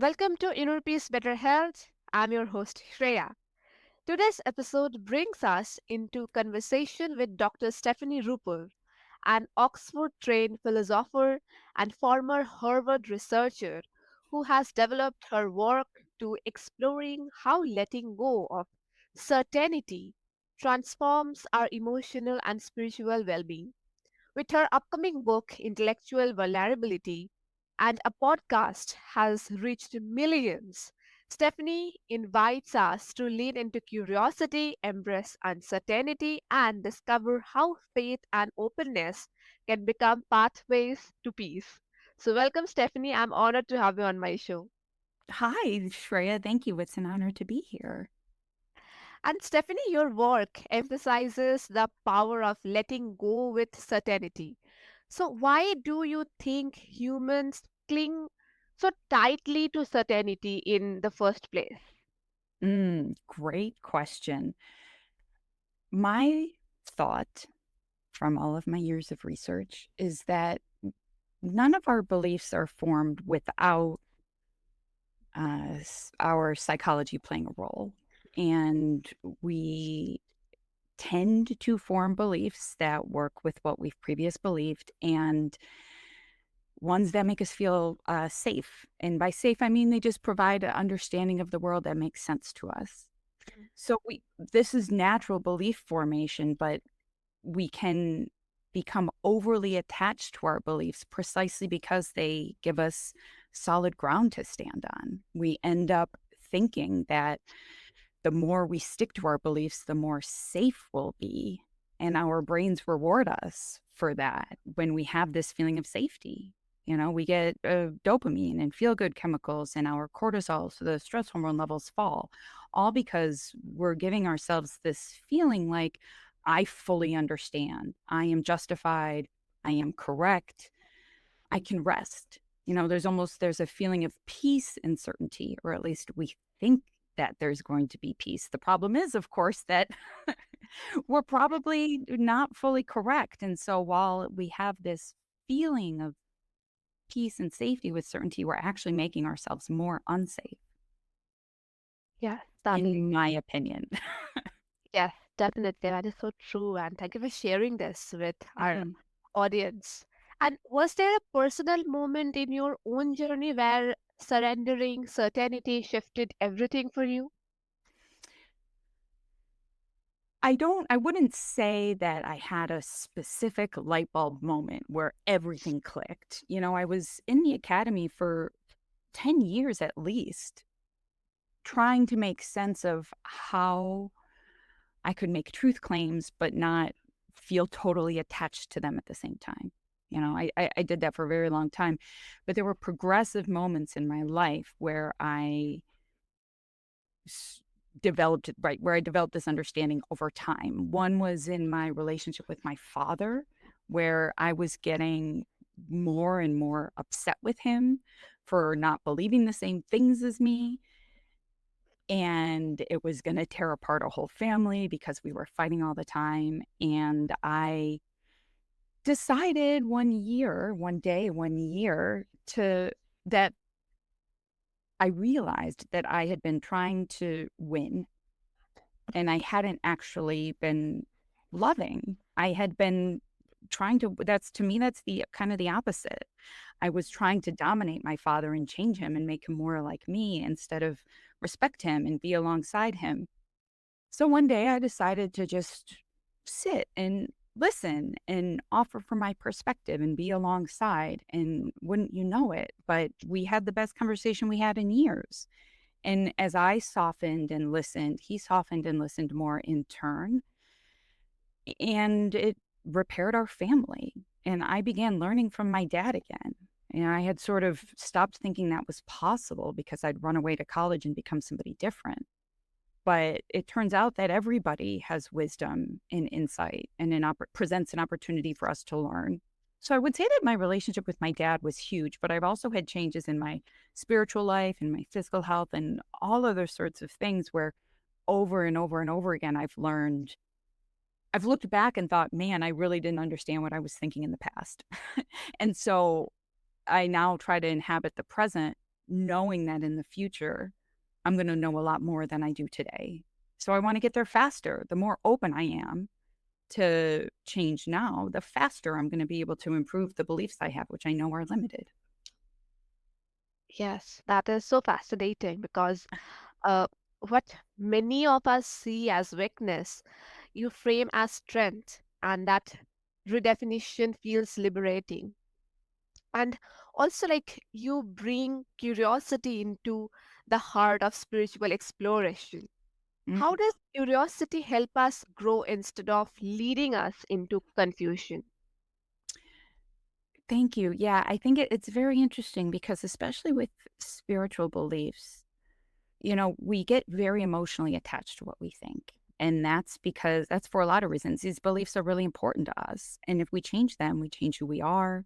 Welcome to Inner Peace Better Health. I'm your host Shreya. Today's episode brings us into conversation with Dr. Stefani Ruper, an Oxford-trained philosopher and former Harvard researcher who has developed her work to exploring how letting go of certainty transforms our emotional and spiritual well-being. With her upcoming book, Intellectual Vulnerability, and a podcast has reached millions, Stephanie invites us to lean into curiosity, embrace uncertainty, and discover how faith and openness can become pathways to peace. So, welcome, Stephanie. I'm honored to have you on my show. Hi, Shreya. Thank you. It's an honor to be here. And Stephanie, your work emphasizes the power of letting go with certainty. So, why do you think humans cling so tightly to certainty in the first place? Great question. My thought from all of my years of research is that none of our beliefs are formed without our psychology playing a role. And we tend to form beliefs that work with what we've previous believed and ones that make us feel safe. And by safe, I mean they just provide an understanding of the world that makes sense to us. So this is natural belief formation, but we can become overly attached to our beliefs precisely because they give us solid ground to stand on. We end up thinking that the more we stick to our beliefs, the more safe we'll be. And our brains reward us for that when we have this feeling of safety. We get dopamine and feel good chemicals, and our cortisol, so the stress hormone levels fall, all because we're giving ourselves this feeling like, I fully understand. I am justified. I am correct. I can rest. There's a feeling of peace and certainty, or at least we think that there's going to be peace. The problem is, of course, that we're probably not fully correct. And so while we have this feeling of peace and safety with certainty, we're actually making ourselves more unsafe, Yes, that's in my opinion. yes, definitely. That is so true. And thank you for sharing this with our Mhm. audience. And was there a personal moment in your own journey where surrendering certainty shifted everything for you? I wouldn't say that I had a specific light bulb moment where everything clicked. I was in the academy for 10 years at least, trying to make sense of how I could make truth claims, but not feel totally attached to them at the same time. I did that for a very long time, but there were progressive moments in my life where s- where I developed this understanding over time. One was in my relationship with my father, where I was getting more and more upset with him for not believing the same things as me. And it was going to tear apart a whole family because we were fighting all the time. And I decided one year, that I realized that I had been trying to win and I hadn't actually been loving. I had been trying to that's to me, that's the kind of the opposite. I was trying to dominate my father and change him and make him more like me instead of respect him and be alongside him. So one day I decided to just sit and listen and offer from my perspective and be alongside. And wouldn't you know it, but we had the best conversation we had in years. And as I softened and listened, he softened and listened more in turn. And it repaired our family. And I began learning from my dad again. And I had sort of stopped thinking that was possible because I'd run away to college and become somebody different. But it turns out that everybody has wisdom and insight and presents an opportunity for us to learn. So I would say that my relationship with my dad was huge, but I've also had changes in my spiritual life and my physical health and all other sorts of things where over and over and over again, I've looked back and thought, man, I really didn't understand what I was thinking in the past. And so I now try to inhabit the present knowing that in the future, I'm going to know a lot more than I do today. So I want to get there faster. The more open I am to change now, the faster I'm going to be able to improve the beliefs I have, which I know are limited. Yes, that is so fascinating because uh, what many of us see as weakness, you frame as strength, and that redefinition feels liberating. And also, like, you bring curiosity into the heart of spiritual exploration. How Mm, does curiosity help us grow instead of leading us into confusion? Thank you. Yeah, I think it's very interesting because, especially with spiritual beliefs, we get very emotionally attached to what we think. And that's because that's for a lot of reasons. These beliefs are really important to us. And if we change them, we change who we are.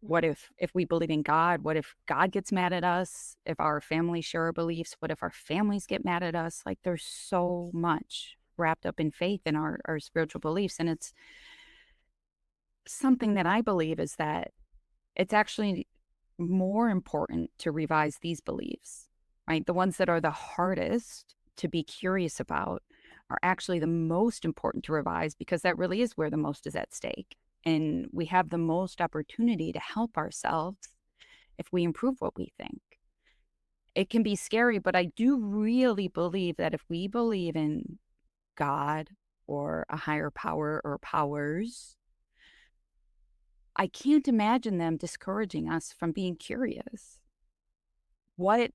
What if we believe in God? What if God gets mad at us? If our families share our beliefs, what if our families get mad at us? Like there's so much wrapped up in faith in our spiritual beliefs. And it's something that I believe is that it's actually more important to revise these beliefs, right? The ones that are the hardest to be curious about are actually the most important to revise because that really is where the most is at stake. And we have the most opportunity to help ourselves if we improve what we think. It can be scary, but I do really believe that if we believe in God or a higher power or powers, I can't imagine them discouraging us from being curious. What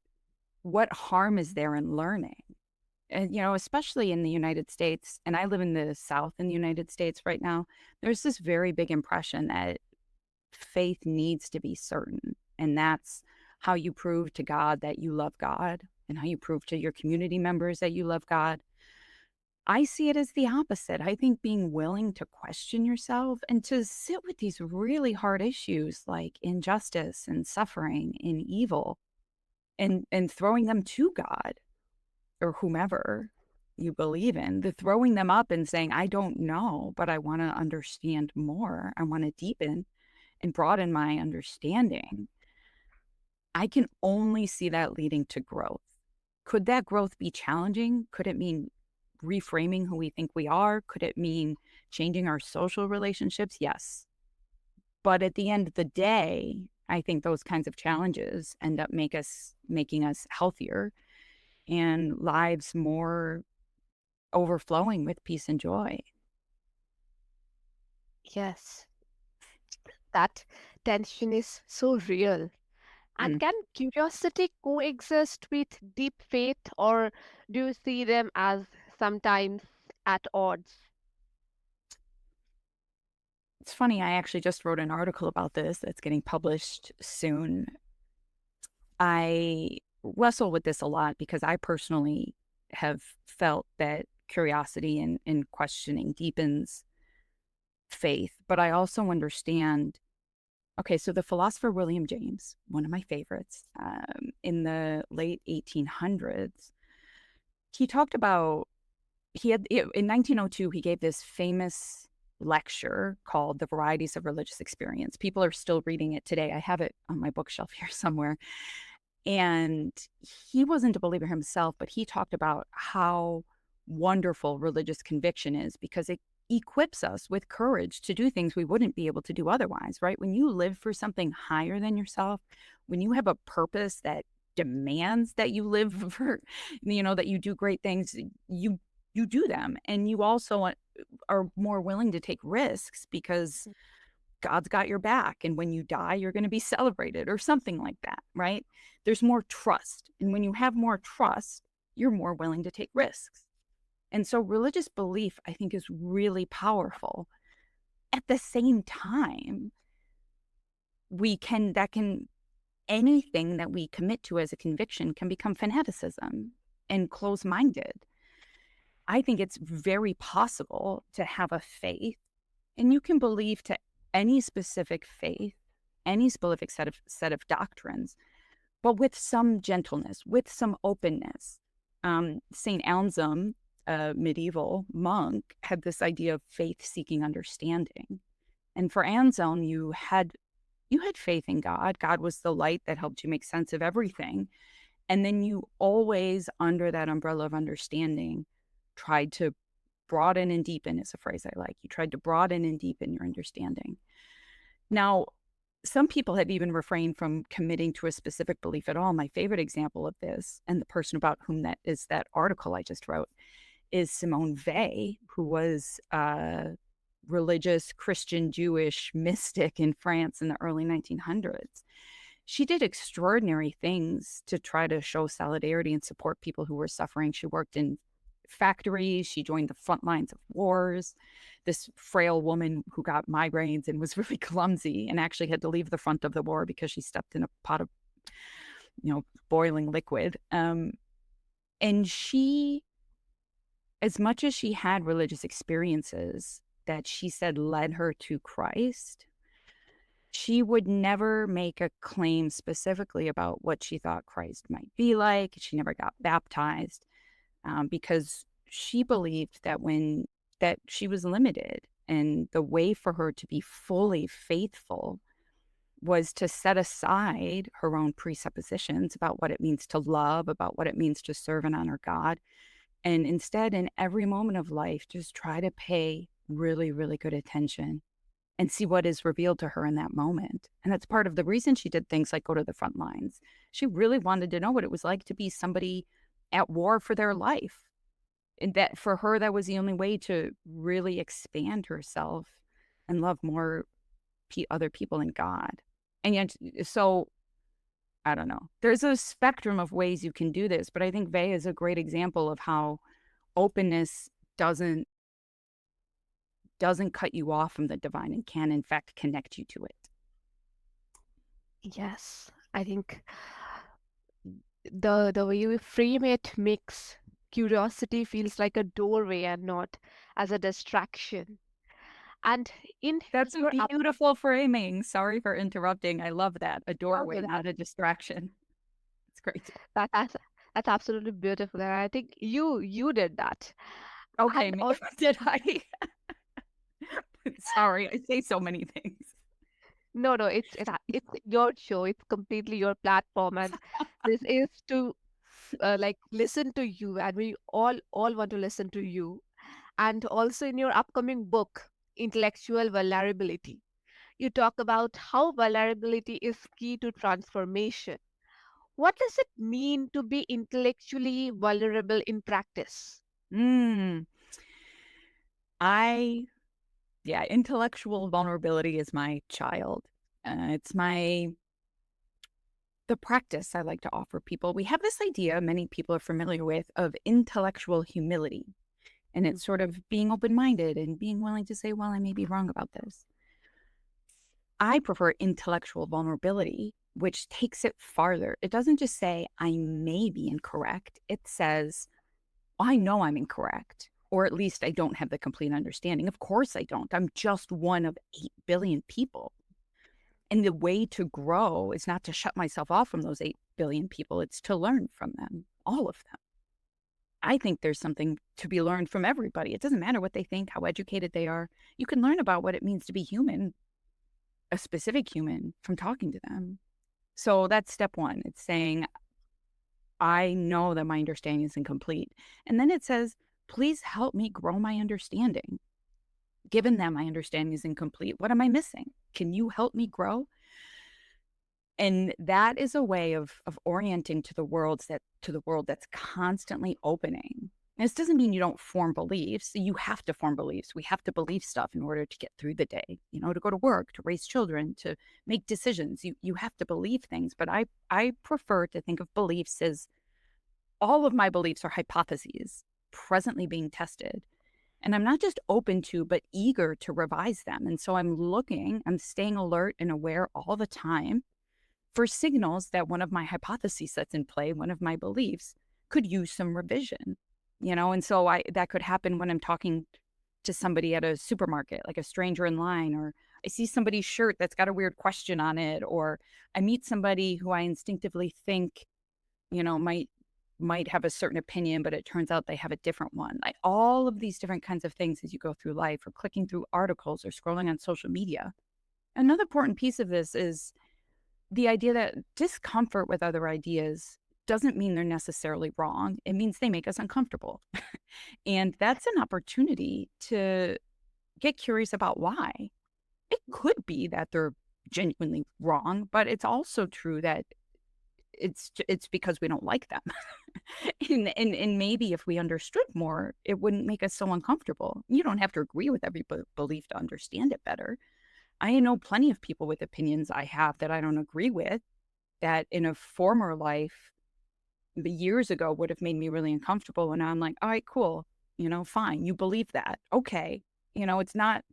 what harm is there in learning? And especially in the United States, and I live in the South in the United States right now, there's this very big impression that faith needs to be certain. And that's how you prove to God that you love God and how you prove to your community members that you love God. I see it as the opposite. I think being willing to question yourself and to sit with these really hard issues like injustice and suffering and evil and throwing them to God or whomever you believe in, the throwing them up and saying, I don't know, but I want to understand more. I want to deepen and broaden my understanding. I can only see that leading to growth. Could that growth be challenging? Could it mean reframing who we think we are? Could it mean changing our social relationships? Yes. But at the end of the day, I think those kinds of challenges end up making us healthier and lives more overflowing with peace and joy. Yes, that tension is so real. And Mm. can curiosity coexist with deep faith, or do you see them as sometimes at odds? It's funny, I actually just wrote an article about this that's getting published soon. I wrestle with this a lot because I personally have felt that curiosity and questioning deepens faith. But I also understand, okay, so the philosopher William James, one of my favorites, in the late 1800s, he talked about, in 1902, he gave this famous lecture called The Varieties of Religious Experience. People are still reading it today. I have it on my bookshelf here somewhere. And he wasn't a believer himself, but he talked about how wonderful religious conviction is because it equips us with courage to do things we wouldn't be able to do otherwise, right? When you live for something higher than yourself, when you have a purpose that demands that you live for, that you do great things, you do them. And you also are more willing to take risks because God's got your back. And when you die, you're going to be celebrated or something like that, right? There's more trust. And when you have more trust, you're more willing to take risks. And so religious belief, I think, is really powerful. At the same time, anything that we commit to as a conviction can become fanaticism and close minded. I think it's very possible to have a faith, and you can believe to any specific faith, any specific set of doctrines, but with some gentleness, with some openness. Saint Anselm, a medieval monk, had this idea of faith seeking understanding. And for Anselm, You had faith in God. God was the light that helped you make sense of everything. And then you always, under that umbrella of understanding, tried to broaden and deepen is a phrase I like. You tried to broaden and deepen your understanding. Now, some people have even refrained from committing to a specific belief at all. My favorite example of this, and the person about whom that is that article I just wrote, is Simone Weil, who was a religious Christian Jewish mystic in France in the early 1900s. She did extraordinary things to try to show solidarity and support people who were suffering. She worked in factories, she joined the front lines of wars. This frail woman who got migraines and was really clumsy and actually had to leave the front of the war because she stepped in a pot of, boiling liquid. And she, as much as she had religious experiences that she said led her to Christ, she would never make a claim specifically about what she thought Christ might be like. She never got baptized because she believed that she was limited, and the way for her to be fully faithful was to set aside her own presuppositions about what it means to love, about what it means to serve and honor God, and instead, in every moment of life, just try to pay really, really good attention and see what is revealed to her in that moment. And that's part of the reason she did things like go to the front lines. She really wanted to know what it was like to be somebody at war for their life. And that for her, that was the only way to really expand herself and love more other people and God. And yet, so I don't know. There's a spectrum of ways you can do this, but I think Vey is a great example of how openness doesn't cut you off from the divine and can in fact connect you to it. Yes, I think the way you frame it makes curiosity feels like a doorway and not as a distraction. And in That's a your up beautiful framing. Sorry for interrupting. I love that. A okay, doorway, not a distraction. It's great. that that's absolutely beautiful, and I think you did that. Okay, And also, did I? Sorry, I say so many things. no, it's your show. It's completely your platform, and this is to like listen to you, and we all want to listen to you. And also in your upcoming book, Intellectual Vulnerability, you talk about how vulnerability is key to transformation. What does it mean to be intellectually vulnerable in practice? Mm, I, yeah, intellectual vulnerability is my child. It's the practice I like to offer people. We have this idea many people are familiar with of intellectual humility. And Mm. it's sort of being open minded and being willing to say, well, I may be wrong about this. I prefer intellectual vulnerability, which takes it farther. It doesn't just say, I may be incorrect. It says, I know I'm incorrect, or at least I don't have the complete understanding. Of course I don't. I'm just one of 8 billion people. And the way to grow is not to shut myself off from those 8 billion people, it's to learn from them, all of them. I think there's something to be learned from everybody. It doesn't matter what they think, how educated they are. You can learn about what it means to be human, a specific human, from talking to them. So that's step one. It's saying, I know that my understanding is incomplete. And then it says, please help me grow my understanding. Given that my understanding is incomplete, what am I missing? Can you help me grow? And that is a way of orienting to the world that's constantly opening. And this doesn't mean you don't form beliefs. You have to form beliefs. We have to believe stuff in order to get through the day, to go to work, to raise children, to make decisions. You have to believe things. But I prefer to think of beliefs as all of my beliefs are hypotheses presently being tested. And I'm not just open to, but eager to revise them. And so I'm staying alert and aware all the time for signals that one of my hypotheses that's in play, one of my beliefs, could use some revision. And so that could happen when I'm talking to somebody at a supermarket, like a stranger in line, or I see somebody's shirt that's got a weird question on it, or I meet somebody who I instinctively think, might have a certain opinion, but it turns out they have a different one. Like all of these different kinds of things as you go through life, or clicking through articles or scrolling on social media. Another important piece of this is the idea that discomfort with other ideas doesn't mean they're necessarily wrong. It means they make us uncomfortable. And that's an opportunity to get curious about why. It could be that they're genuinely wrong, but it's also true that it's because we don't like them. And maybe if we understood more, it wouldn't make us so uncomfortable. You don't have to agree with every belief to understand it better. I know plenty of people with opinions I have that I don't agree with, that in a former life, years ago, would have made me really uncomfortable. And now I'm like, all right, cool. Fine. You believe that. Okay. It's not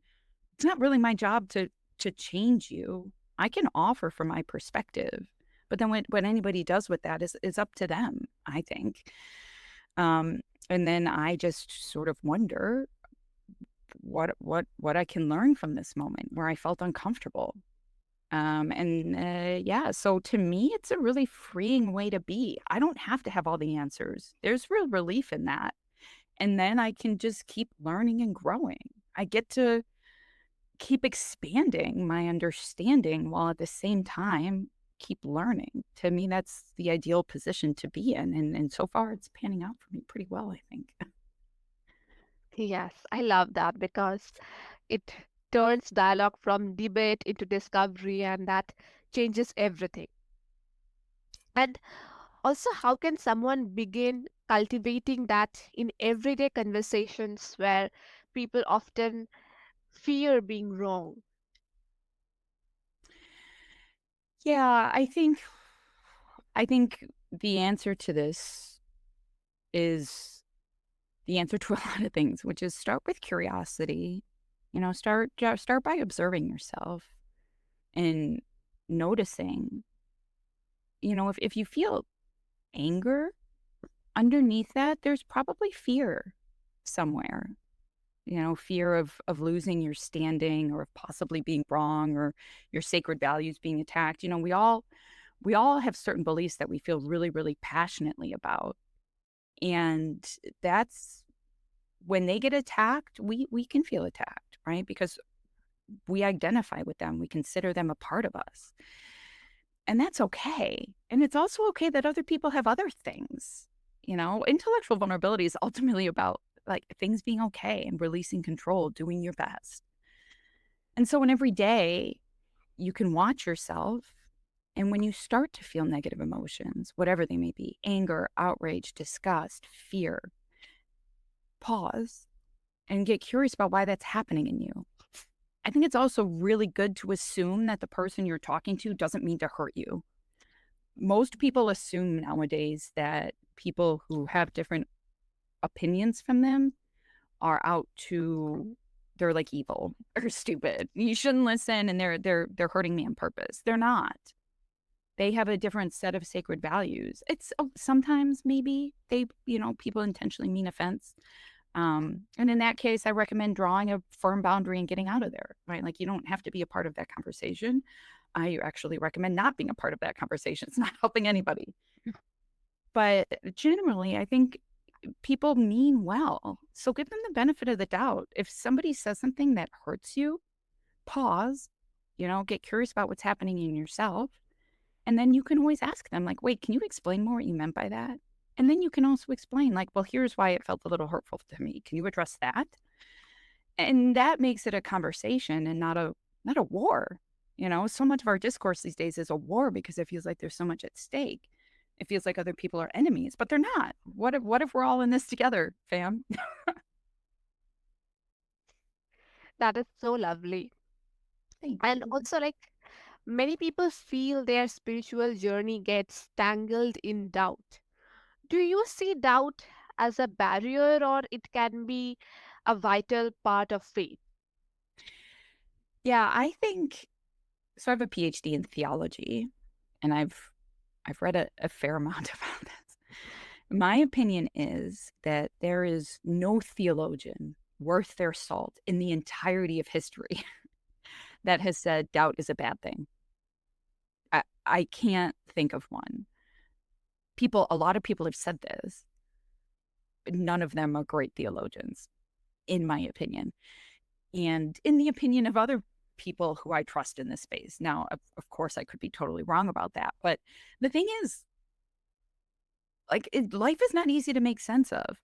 really my job to change you. I can offer from my perspective. But then what anybody does with that is up to them, I think. Um, and then I just sort of wonder what I can learn from this moment where I felt uncomfortable. Yeah, so to me, it's a really freeing way to be. I don't have to have all the answers. There's real relief in that. And then I can just keep learning and growing. I get to keep expanding my understanding while at the same time keep learning. To me, that's the ideal position to be in. And so far, it's panning out for me pretty well, I think. Yes, I love that because it turns dialogue from debate into discovery, and that changes everything. And also, how can someone begin cultivating that in everyday conversations where people often fear being wrong? Yeah, I think the answer to this is the answer to a lot of things, which is start with curiosity. Start by observing yourself and noticing. If you feel anger underneath that, there's probably fear somewhere. Fear of losing your standing or of possibly being wrong or your sacred values being attacked. We all have certain beliefs that we feel really, really passionately about. And that's when they get attacked, we can feel attacked, right? Because we identify with them, we consider them a part of us. And that's okay. And it's also okay that other people have other things. Intellectual vulnerability is ultimately about like things being okay and releasing control, doing your best. And so when every day you can watch yourself, and when you start to feel negative emotions, whatever they may be, anger, outrage, disgust, fear, pause and get curious about why that's happening in you. I think it's also really good to assume that the person you're talking to doesn't mean to hurt you. Most people assume nowadays that people who have different opinions from them are out to they're like evil or stupid. You shouldn't listen and they're hurting me on purpose. They're not. They have a different set of sacred values. It's sometimes maybe people intentionally mean offense. And in that case, I recommend drawing a firm boundary and getting out of there, right? Like you don't have to be a part of that conversation. I actually recommend not being a part of that conversation. It's not helping anybody. But generally, I think people mean well. So give them the benefit of the doubt. If somebody says something that hurts you, pause, get curious about what's happening in yourself. And then you can always ask them, like, wait, can you explain more what you meant by that? And then you can also explain, like, well, here's why it felt a little hurtful to me. Can you address that? And that makes it a conversation and not a war. So much of our discourse these days is a war because it feels like there's so much at stake. It feels like other people are enemies, but they're not. What if we're all in this together, fam? That is so lovely. Thank And you. also, like, many people feel their spiritual journey gets tangled in doubt. Do you see doubt as a barrier, or it can be a vital part of faith? Yeah, I think so. I have a PhD in theology, and I've read a fair amount about this. My opinion is that there is no theologian worth their salt in the entirety of history that has said doubt is a bad thing. I can't think of one. A lot of people have said this, but none of them are great theologians, in my opinion. And in the opinion of other people who I trust in this space. Now, of course, I could be totally wrong about that. But the thing is, life is not easy to make sense of.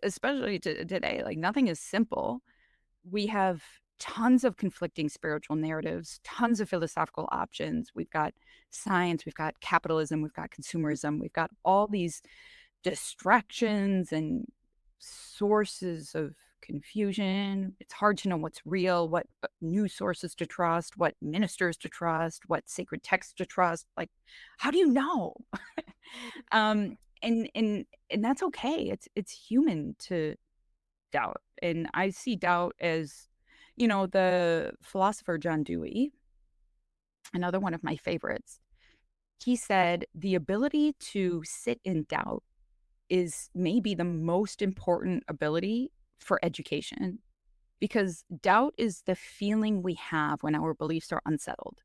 Especially today, like nothing is simple. We have tons of conflicting spiritual narratives, tons of philosophical options. We've got science, we've got capitalism, we've got consumerism, we've got all these distractions and sources of confusion. It's hard to know what's real, what news sources to trust, what ministers to trust, what sacred texts to trust. Like, how do you know? um, and that's okay. It's human to doubt, and I see doubt as, the philosopher John Dewey, another one of my favorites. He said the ability to sit in doubt is maybe the most important ability for education, because doubt is the feeling we have when our beliefs are unsettled.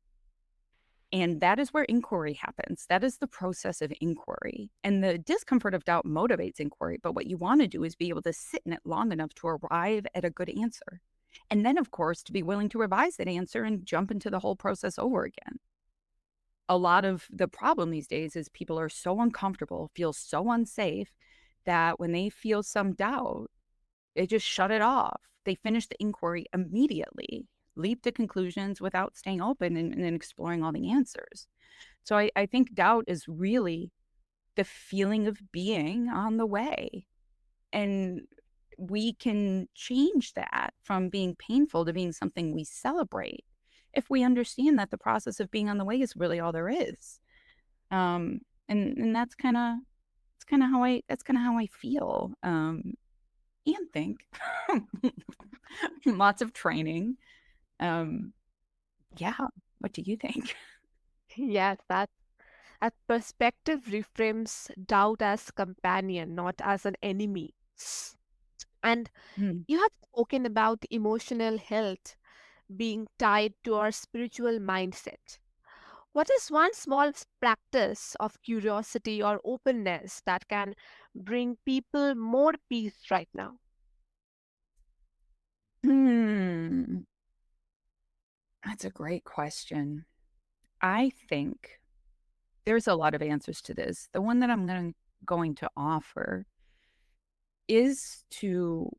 And that is where inquiry happens. That is the process of inquiry. And the discomfort of doubt motivates inquiry. But what you want to do is be able to sit in it long enough to arrive at a good answer. And then, of course, to be willing to revise that answer and jump into the whole process over again. A lot of the problem these days is people are so uncomfortable, feel so unsafe, that when they feel some doubt, they just shut it off. They finish the inquiry immediately, leap to conclusions without staying open and exploring all the answers. So I think doubt is really the feeling of being on the way. And we can change that from being painful to being something we celebrate if we understand that the process of being on the way is really all there is. And that's kind of how I feel. And think. Lots of training. Um, yeah. What do you think? Yes, that perspective reframes doubt as companion, not as an enemy. And Mm. you have spoken about emotional health being tied to our spiritual mindset. What is one small practice of curiosity or openness that can bring people more peace right now? Hmm. That's a great question. I think there's a lot of answers to this. The one that I'm going to offer is to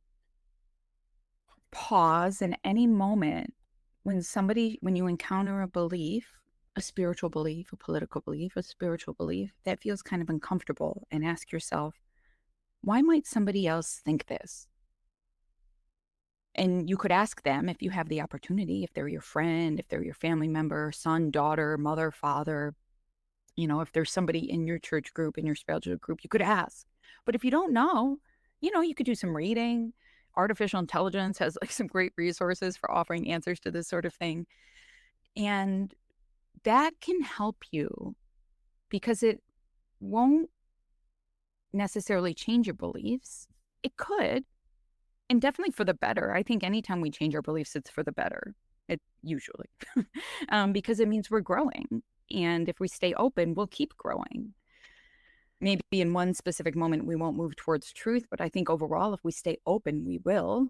pause in any moment when you encounter a belief, a spiritual belief, a political belief, a spiritual belief that feels kind of uncomfortable, and ask yourself, why might somebody else think this? And you could ask them if you have the opportunity, if they're your friend, if they're your family member, son, daughter, mother, father, if there's somebody in your church group, in your spiritual group, you could ask. But if you don't know, you could do some reading. Artificial intelligence has like some great resources for offering answers to this sort of thing. And that can help you because it won't necessarily change your beliefs. It could, and definitely for the better. I think anytime we change our beliefs, it's for the better. It usually, because it means we're growing. And if we stay open, we'll keep growing. Maybe in one specific moment, we won't move towards truth, but I think overall, if we stay open, we will.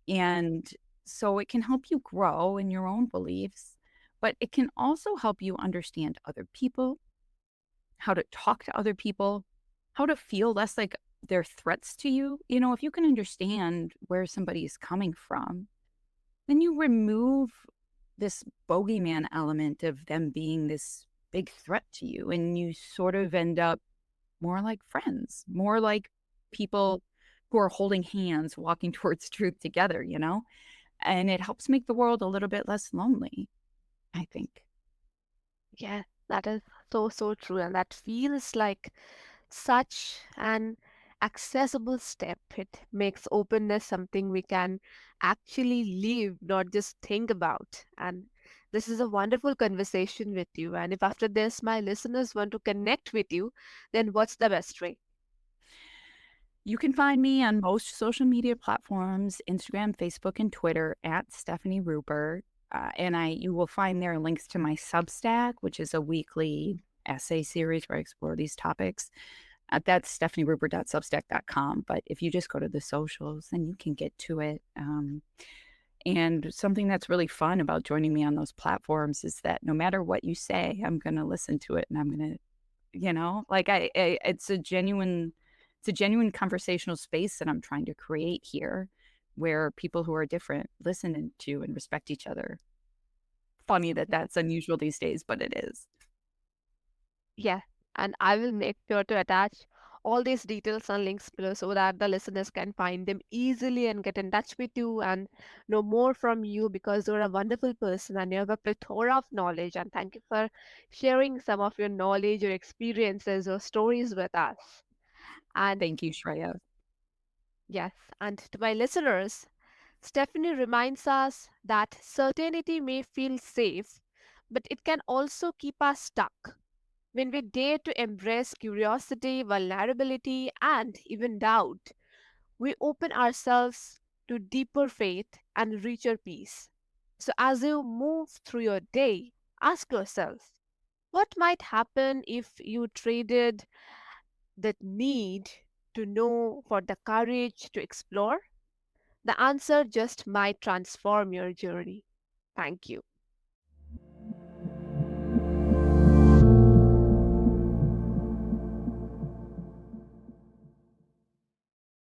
And so it can help you grow in your own beliefs, but it can also help you understand other people, how to talk to other people, how to feel less like they're threats to you. If you can understand where somebody is coming from, then you remove this bogeyman element of them being this big threat to you. And you sort of end up more like friends, more like people who are holding hands, walking towards truth together. And it helps make the world a little bit less lonely, I think. Yeah, that is so, so true. And that feels like such an accessible step. It makes openness something we can actually live, not just think about. And this is a wonderful conversation with you. And if after this my listeners want to connect with you, then what's the best way? You can find me on most social media platforms, Instagram, Facebook, and Twitter at Stefani Ruper. And you will find there links to my Substack, which is a weekly essay series where I explore these topics. That's stephanieruper.substack.com. But if you just go to the socials, then you can get to it. And something that's really fun about joining me on those platforms is that no matter what you say, I'm going to listen to it and I'm going to, like it's a genuine conversational space that I'm trying to create here where people who are different listen to and respect each other. Funny that Yeah. that's unusual these days, but it is. Yeah, and I will make sure to attach all these details and links below so that the listeners can find them easily and get in touch with you and know more from you because you're a wonderful person and you have a plethora of knowledge. And thank you for sharing some of your knowledge, your experiences, or stories with us. And Thank you, Shreya. yes, and to my listeners, Stephanie reminds us that certainty may feel safe, but it can also keep us stuck. When we dare to embrace curiosity, vulnerability, and even doubt, we open ourselves to deeper faith and richer peace. So, as you move through your day, ask yourself what might happen if you traded the need to know for the courage to explore? The answer just might transform your journey. Thank you.